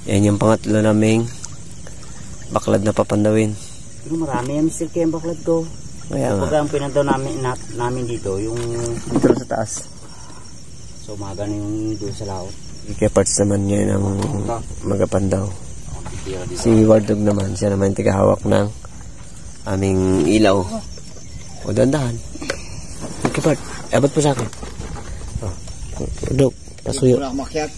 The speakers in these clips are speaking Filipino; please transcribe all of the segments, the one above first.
Yan yung pangatlo naming baklad na papandawin. Pero marami yan, Mr. K, ang baklad ko. Kaya nga. Pag ang pinandaw namin dito, yung Dito sa taas. so umaga na yung doon sa laot. Kaya parts naman niya ng magapandaw. Si Wardog naman, siya naman yung tigahawak ng aming ilaw. O dandahan. Kaya part, abot po sa akin. O, Wardog, pasuyo. Wala akong makyat.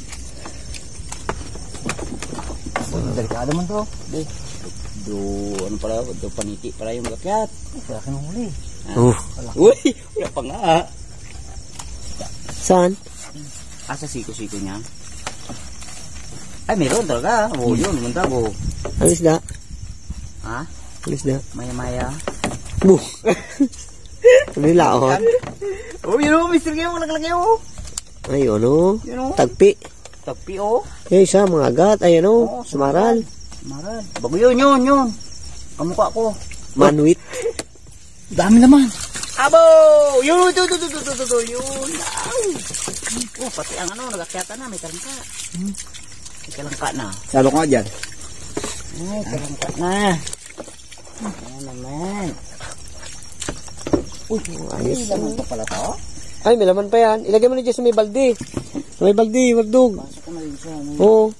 Delikado man to. Ano pala, do paniti pala yung gakyat. Wala ka nang huli. Uy, wala pa nga. Saan? Sa siko-siko niya. Ay, meron talaga. Oo, yun, munta ko. Alis da. Ha? Alis da. Maya-maya. Buh! Nilaon. Oh, yun o, Mr. K, wala kalagay o. Ay, ano? Yun o. Tagpi. Tagpi o. Eh, isa, mga agat. Ay, ano? Sumaral. Sumaral. Bago yun. Kamukha ko. Manuit. Dami naman. Abo! Yun! Yun! Oh, pati ang nagakyata na. May talangka. May talangka na. Salo ka dyan. Ay, talangka na. Ayan naman. Uy, ayos. Laman pa pala to? Ay, may laman pa yan. Ilagay mo na dyan sa may balde. Sa may balde, Wardog. Pasok ko na rin siya. Oo.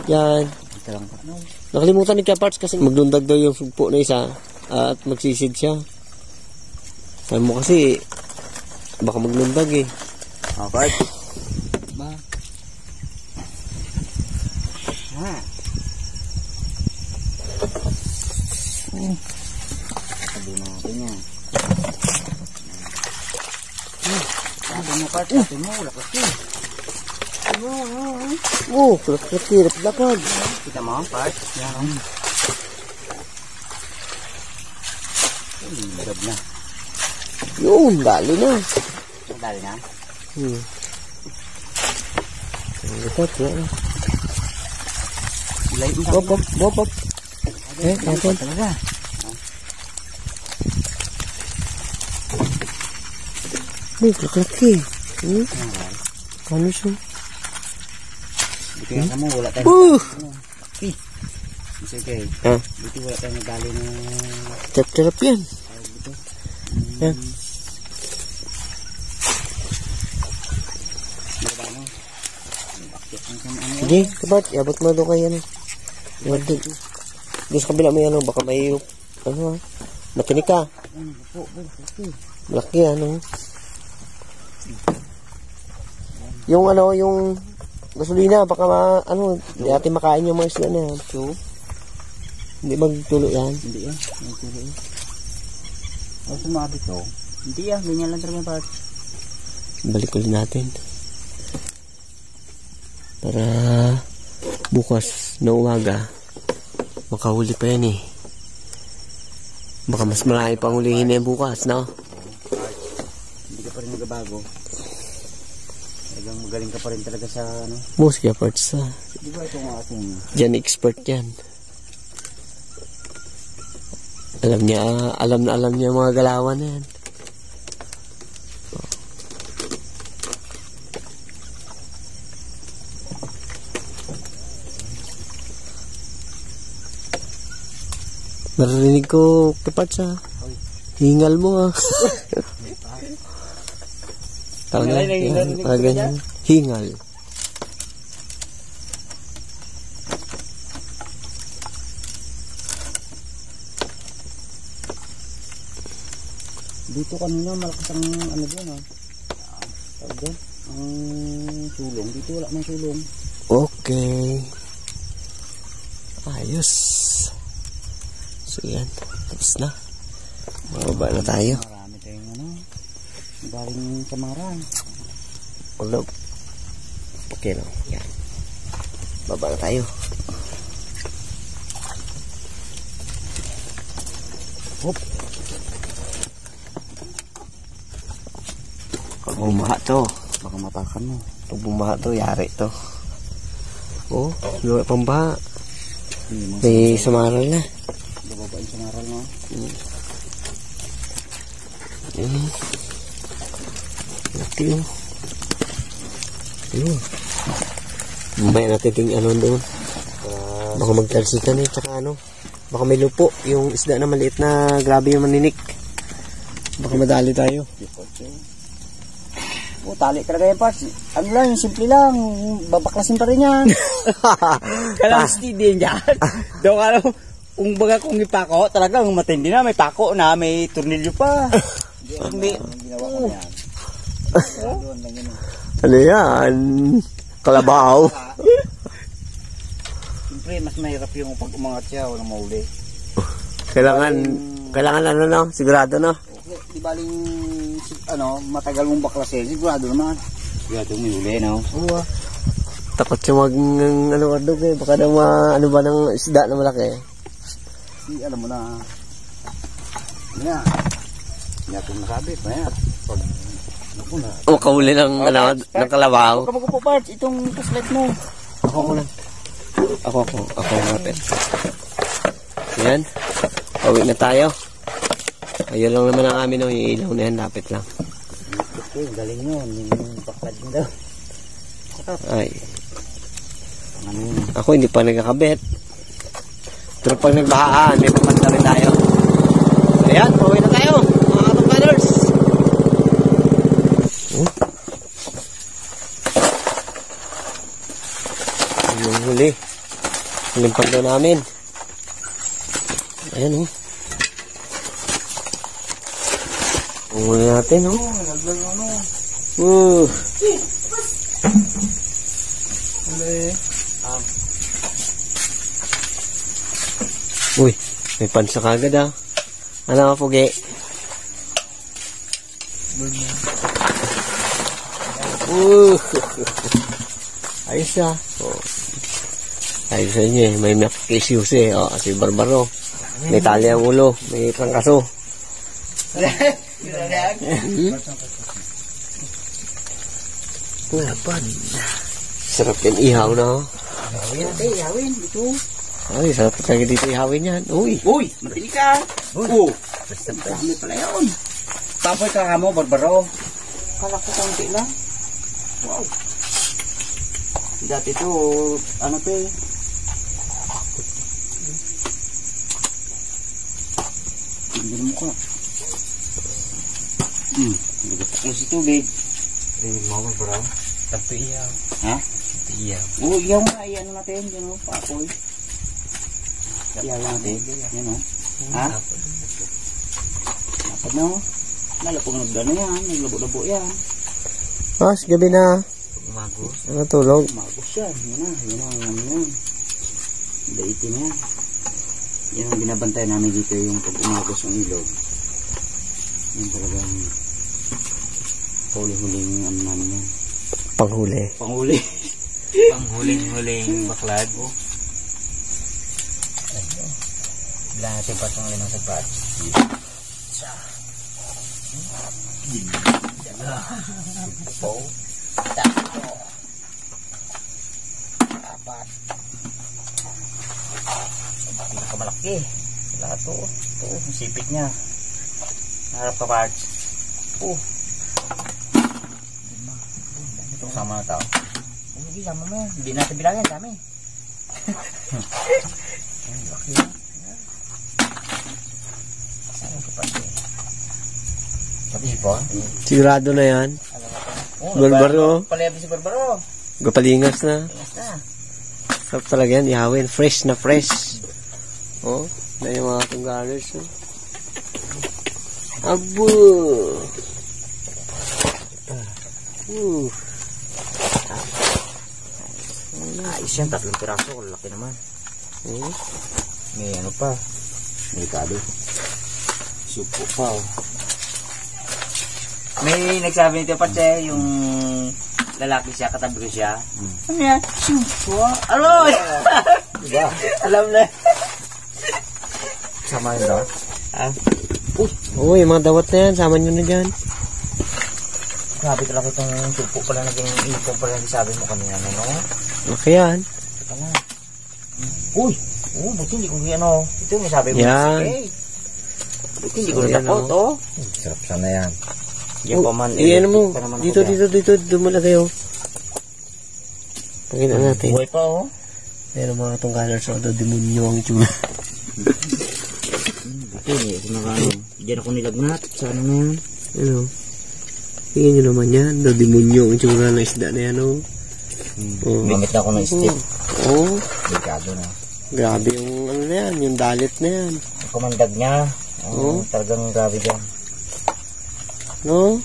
Yan. May talangka na. Nakalimutan ni Kaparts kasi maglundag daw yung sugpo na isa at magsisid siya. Sabi mo kasi baka maglundag eh. Okay. Ba? Ha? Sabi natin yan. Sabi mo, Kart. Sabi mo, wala kasi. Oh, lapad. Kita mo, Kart. Yan. Lagab na. Yun, dali na. Dali na? Lipat, yan. Light mo sa Bop. Eh, kapon. talaga. Laki. Ano siya? Dito nga mo, wala tayong Sige. Ha? Dito wala tayong nagdali na Tap-tap yan. Yan. Sige, Kapart, iabot mo doon kayo. Doon sa kabila may baka may nakinig ka. Malaki yung gasolina, baka hindi natin makain yung mga isla na yan. So, hindi magtulo yan. Hindi yan, magtulo yan. O sumabi to. Hindi yan, ganyan lang talaga part. Balik ulit natin. Para bukas na umaga, makahuli pa yan eh. Baka mas marami pang hulihin na yan bukas, no? Hindi ka pa rin nagbabago. Talagang magaling ka pa rin talaga sa Most parts di ba ito ang ating dyan expert yan. Alam niya yung mga galawan na yan. Narinig ko Kaparts hingal mo Tawag na ganyan. Hingal. dito kanina malakas ang doon tawag doon ang sulong dito wala nang sulong. Okay, ayos. So yan, tapos na. Mababa na tayo. Marami tayong galing Samaran. Ulog. Okay lang, yan. Baba na tayo. Hop. Pag bumaha to, Baka mapakan mo. pag bumaha to, yari to. Oh, luwa pang baha. May Samaral na. Bababa yung Samaran mo. Laki yun. Ayun. Mamaya natin ting doon. Baka magtalsikan eh, tsaka ano. Baka may lupo. Yung isda na maliit na grabe yung maninik. Baka madali tayo. Oh, tali talaga yan, Parts. Ano lang, simple lang. Babaklasin pa rin yan. Kailangan steady yan. Daw ka lang, kung baga kung ipako, talagang matindi na. May pako na, may tornilyo pa. May ginawa ko yan. Ano yan? Kalabaw. Siyempre, mas mahirap yung pag umangat siya, walang mauli. Kailangan ano no? Sigurado no? Okay, di baling, matagal mong baklasin, sigurado naman. Sigurado may uli, no? Oo. Takot siya ano Wardog eh. Baka daw ano ba ng isda na malaki. Alam mo na. Yan. Hindi natin nakabit. Ayan. Makahuli ng kalabaw. Huwag ka magpupo, Parts. Itong kaslet mo. Ako lang. Ako mapit. Yan. Pauwi na tayo. Ayun lang naman ang amin. No? Yung ilaw na yan. Lapit lang. Okay, galing yun. Yung baklad mo daw. Ay. Ako hindi pa nagkakabit. Pero pag nagbahaan, may papanta rin tayo. Ayan, pauwi na tayo. Mga kapag-brothers. Yung huli. Huling pagdo namin. Ayan oh. Ang huli natin oh. Uy, may pansa kagad ah. Ano ka, Pugi? Ayos ah. Oh. Ayos sa inyo eh. May makikisius eh. Oh, si Barbaro. May tali ang ulo. May trangkaso. Sarap yan ihaw na. Ihawin natin, ihawin. Ito. Ay, sarap talaga dito ihawin yan. Uy! Uy! Matili ka! Oo! Dami pala yun. Tapoy ka mo, Barbaro. Kala ko kaunti lang. Wow! Dati ito, ano to eh. Hindi mo ko. Tapos si tubig. Rimig mo, Barbaro. Tapos ihaw. Ha? Ihaw. Oo, ihaw nga. Iyan natin. Yan o, papoy. Ihaw natin. Yan o. Ha? Dapat na o. Nalapong nagdano yan. Naglabo-labo yan. Mas, gabi na. Magos. Ano tulog? Magos yan. Yan na. Yan na. Yan na. Daitin na yan. Yan ang binabantay namin dito yung pag umagos ang ilog. Yan talagang huli-huling ano namin yan. Panghuli. Panghuli. Panghuling-huling baklad. Bila natin pa itong limang sapat. Apat. Pinakamalaki. Wala ito. Ito. Ang sipit niya. Harap ka, Parts. Ito kasama na tao. Hindi, sama mo yan. Hindi natin bilangan kami. Ang laki yan. Saan ko pa siya? Pati po? Sigurado na yan. Barbaro. Palayabi si Barbaro. Gapalingas na. Yes na. Sarap talaga yan. Ihawin. Fresh na fresh. Oh, na yung mga tunggalos. Oh. Abo! Ayos yan. 3 piraso. Laki naman. May ano pa. May kado. Supo pa. May nagsabi nito pa siya, yung lalaki siya, katabi ko siya. Ano yan? Supo? Alo! Alam na. Sama yun daw? Oo, yung mga dawat na yan. Sama nyo na dyan. Grabe talaga itong supo pala naging ipong pala nagsabi mo kanina. No? Okay yan. Ito na. Uy! Buti hindi ko ano. Ito may sabi mo. Yan. Buti hindi ko natakot, oh. Sarap sana yan. Yan pa man. Iyan mo. Dito. Dumala kayo. Pagkita natin. Buhay pa, oh. Pero mga tungganers, demonyo ang itsura. Diyan ako nilagnat. Sa ano na yan? Ano? Tingnan nyo naman yan. Demonyo ang itsura ng isda na yan, oh. Gamit na ako ng stick. Oh. Delikado na. Grabe yung ano na yan, yung dalit na yan. Ang kumandag niya. Talagang grabe dyan. No?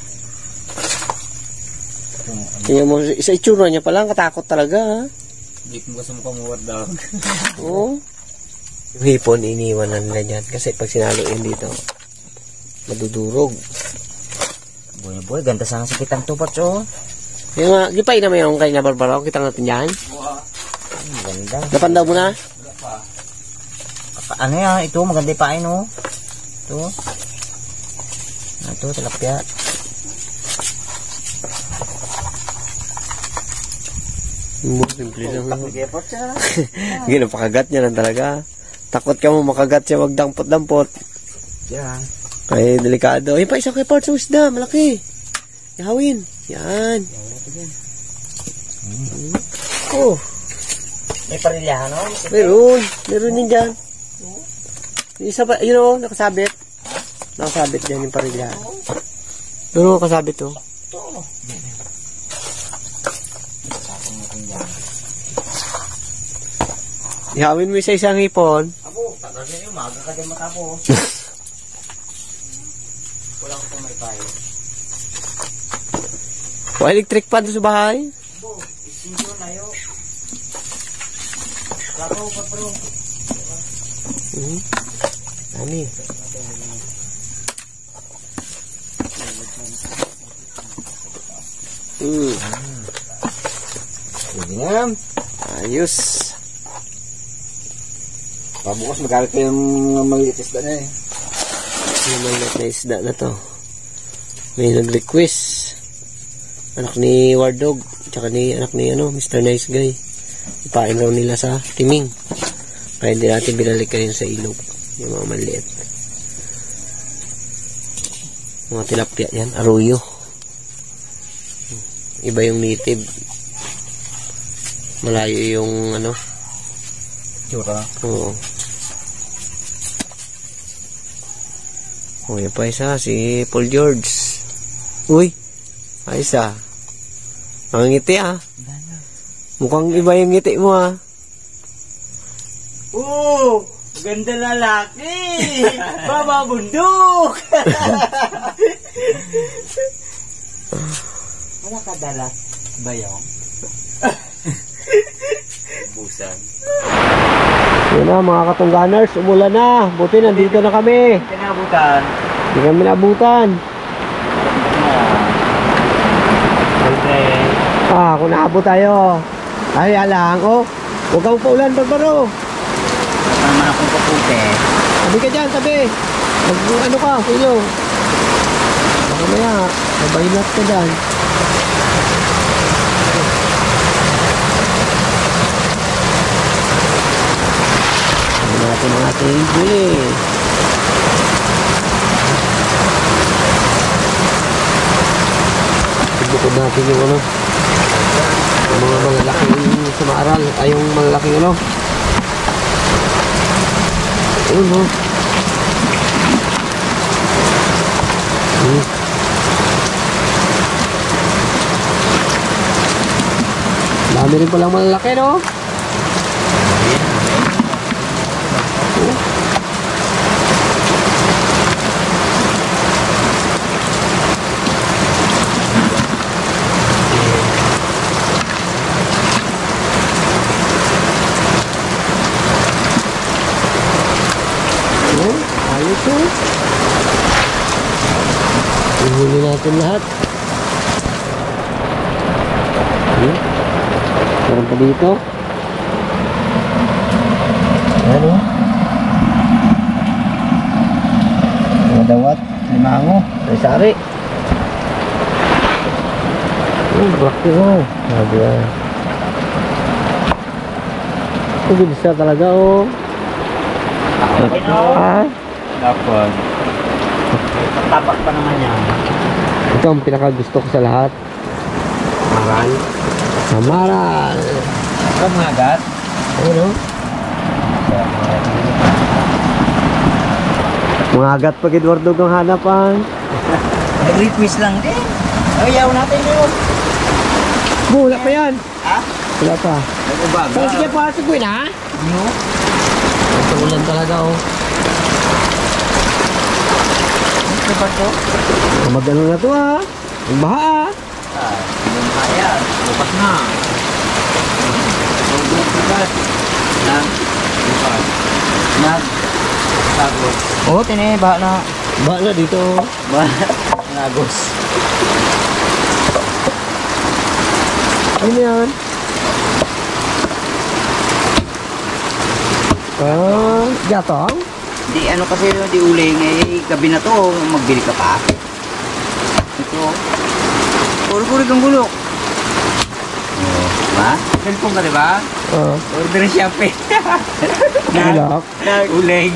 Tingnan mo, sa itsura niya palang katakot talaga, ha? Hindi ko gusto mo kamuwad daw. Oo. Yung hipon, iniwan na nila dyan. Kasi pag sinalo yun dito, madudurog. Boy, ganda sana sa kitang tupat, oh. Yung nga, gipay naman yung kay na Barbara. Kita natin dyan. Ganda. Napandaw mo na? Ano yan? Ito, maganda yung pain, oh. Ito. Ito, tilapia. Simple lang. Ginapakagat niya lang talaga. Takot ka mo makagat siya, wag dampot-dampot. Yan. Ay, delikado. Ay, pa isa kay parts ng isda, malaki. Ihawin. Yan. Oh. May parilyahan, no? Meron. Meron din dyan. Isa pa, yun o, nakasabit. Nakasabit dyan yung parilya. Yun o, nakasabit o. Ihawin mo isa isang hipon. Abo, tagal na yung maga ka din matapos. Wala ko pa may payo. O, electric pan sa bahay. Abo, isinyo na yun. Laro pa bro. Dami. Sige nga. Ayos. Pabukas magalit ko yung maliit isda na eh. Yung maliit na isda na to. May nag-request. Anak ni War Dog. Tsaka anak ni Mr. Nice Guy. Ipain raw nila sa timing. Kaya hindi natin binalik rin sa ilog. Yung mga maliit. Mga tilapia yan. Arroyo. Iba yung native. Malayo yung Tsura. Oo. O, yan pa isa. Si Paul George. Uy. Ayos ah. Ang ngiti ah. Mukhang iba yung ngiti mo ah. Oo! Ganda lalaki! Baba bundok! Wala ka dalat bayong? Busan. Yun na mga katungganers. Umulan na. Buti nandito na kami. Kinabutan. Hindi kami nabutan. Kung naabot tayo. Ay, alang. Oh, huwag kang paulan, Barbaro. Naman akong kaputi. Tabi ka dyan, tabi. Ano ka, kuyo. Baka maya, mabahilat ka dyan. Ano natin ang ating huli. Bukod natin yung yung mga malalaking sumaaral ay yung malalaking ayun dami rin palang malalaki ayos ihuli natin lahat meron pa dito dawat, limango, sari-sari bakti sabi ito bisa talaga Dapat. Tapak pa naman yan. Ito ang pinakagusto ko sa lahat. Maral. Samaral. Ikaw mga gat? Ayun o. Mga agat pag Eduardo kang hanapan. Nag-request lang din. Ayaw natin yun. Wala pa yan. Ha? Wala pa. Nag-ubag. So, sige pa, sige na. No? Ito ulan talaga oh. Ano ba to? Magano na to ah. Ang baha ah. Hindi mo kaya. Bukas na. Bukas. Bukas. Sagos. Oo, baha na. Baha na dito. Nagos. Ano yan? Gatong? Di ano kasi di uling eh gabi na to magbili ka pa. Ito. Puro-puro kang gulok. Oh, ba? Cellphone ka 'di ba? Oo. Order siya pe. Gulok? Uling.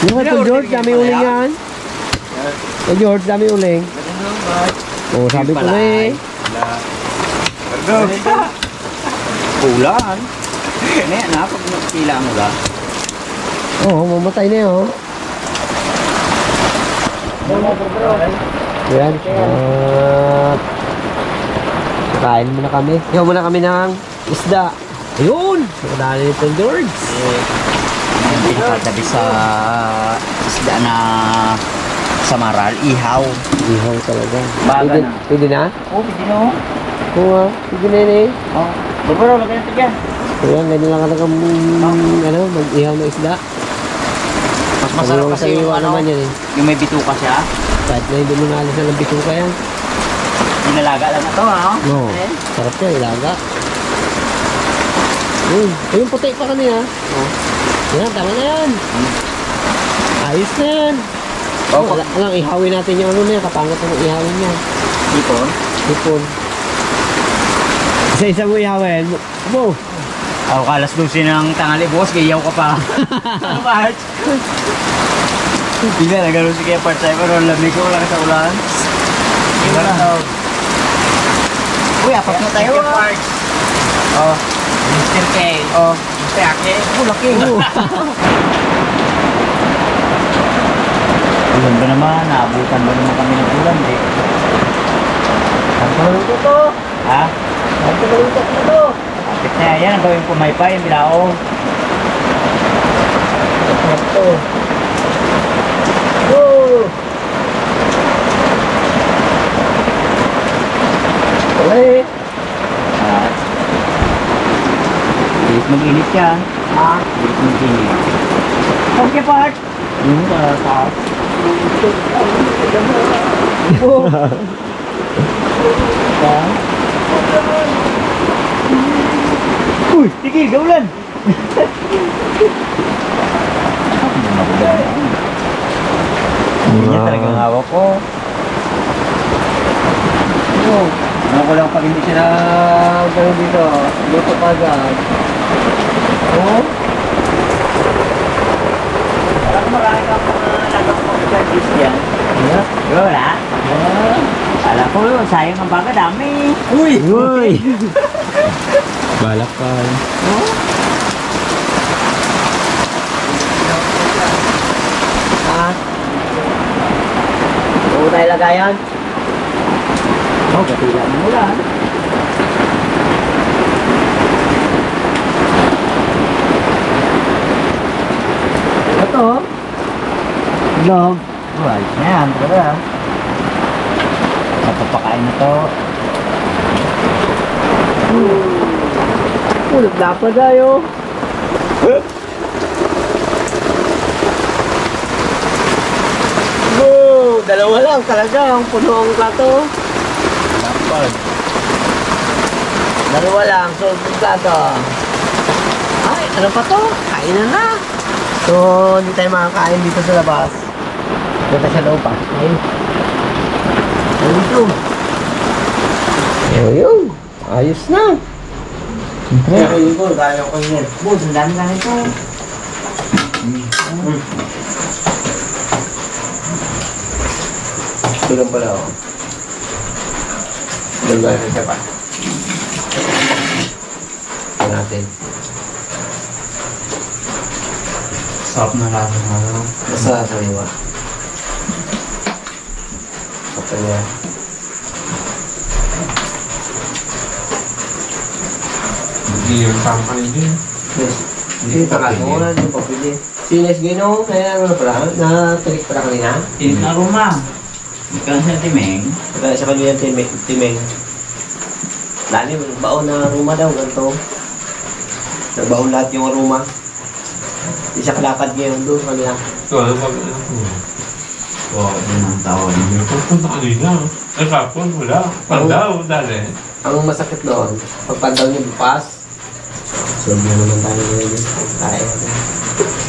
Yung ito George, dami uling yan. George, dami uling. Oo, sabi ko na eh. Ulan. Ano yan ha? Pag nakikila mo ba? Oo, mamatay na yun. Yan. Kain muna kami. Ihaw muna kami ng isda. Ayun! Nakadali nito George. Pinakatabi sa isda na samaral, ihaw. Ihaw talaga. Baga na. Pwede na? Oo, pwede na. Oo, pwede na yun eh. Oo. Barbaro, lagyan natin dyan. Kaya ganyan lang talaga mag-ihaw ng isda. Mas masarap kasi yung ano, naman yan eh. yung may bituka siya. Kahit na hindi mo naalis na ng bituka yan. Inalaga lang ito, ano? No, sarap yan, ilaga. Yun, yung puti pa kanina. Oo. Yan, tama na yan. Ayos na yan. Oo. Alang, ihawin natin yung ano na yan, kapangat na ihawin niya. Ipon? Hipon. Isa-isa mo ihawin. Abo. Ako kalas 12 ng tangali, boss, gayaw ka pa. Ano ba, Arch? Bigla na gano'n si Kaya Part Cyber, ang lamig ko lang sa ulan. Iba na. Uy, apat na tayo. Oh, Mr. K. Oh, Mr. Ake. Oh, laki. Ulan ba naman? Naabutan ba naman kami ng ulan, eh? Ang paluto to. Ha? Ang paluto to. Kapit na yan, ang gawin ko may pa, yung bilao. Ito. Oh! Okay. Bilis mag-init yan. Ha? Bilis mag-init. Okay, Part. Part. Uy, tigil, gaulan. Hindi niya talagang hawak ko. Ano ko lang pag hindi siya na gano'n dito. Luto pa agad. Oo. Parang marami ka mga nagpapag-service yan. Wala? Alam ko, sayang ang baga, dami. Uy! Uy! Balak ka. Oh? Oo tayo lagayan. Oh, gatila mo ulan. Ito. Log. Ayos na yan, talaga. Napapakain na to. Ulit na pa tayo. Oh, dalawa lang talaga ang puno ang plato. Dapat. Dalawa lang, so ang plato. Ay, ano pa to? Kainan na. So, hindi tayo makakain dito sa labas. Dito sa loob pa. Ayun. Dito. Ayun. Ayos na. Pero yun ko, kaya ko yun. Boss, ang dami lang ito. Ito lang pala ako. Dalawa na siya pa. natin. Sarap na lasa ng ano. Basta sariwa. Kapaya. Hindi yung company din. Yes. Hindi pa kasi. Wala din pa pwede. Sinas gino, kaya ano pala, na-trick pala kanina. Tinaruma. Ikaw siya timeng. Kaya sa kanila timeng. Lani, baon na aroma daw, ganito. Nagbaon lahat yung aroma. Isa kalakad ngayon doon kanila. So, ano pag ano ko? Oo, yun ang tawag. Hindi ko punta kanina. Ay, kapon, wala. Pandaw, dali. Ang masakit doon, pag pandaw niya bukas, solve na naman tayo ngayon. Kaya natin.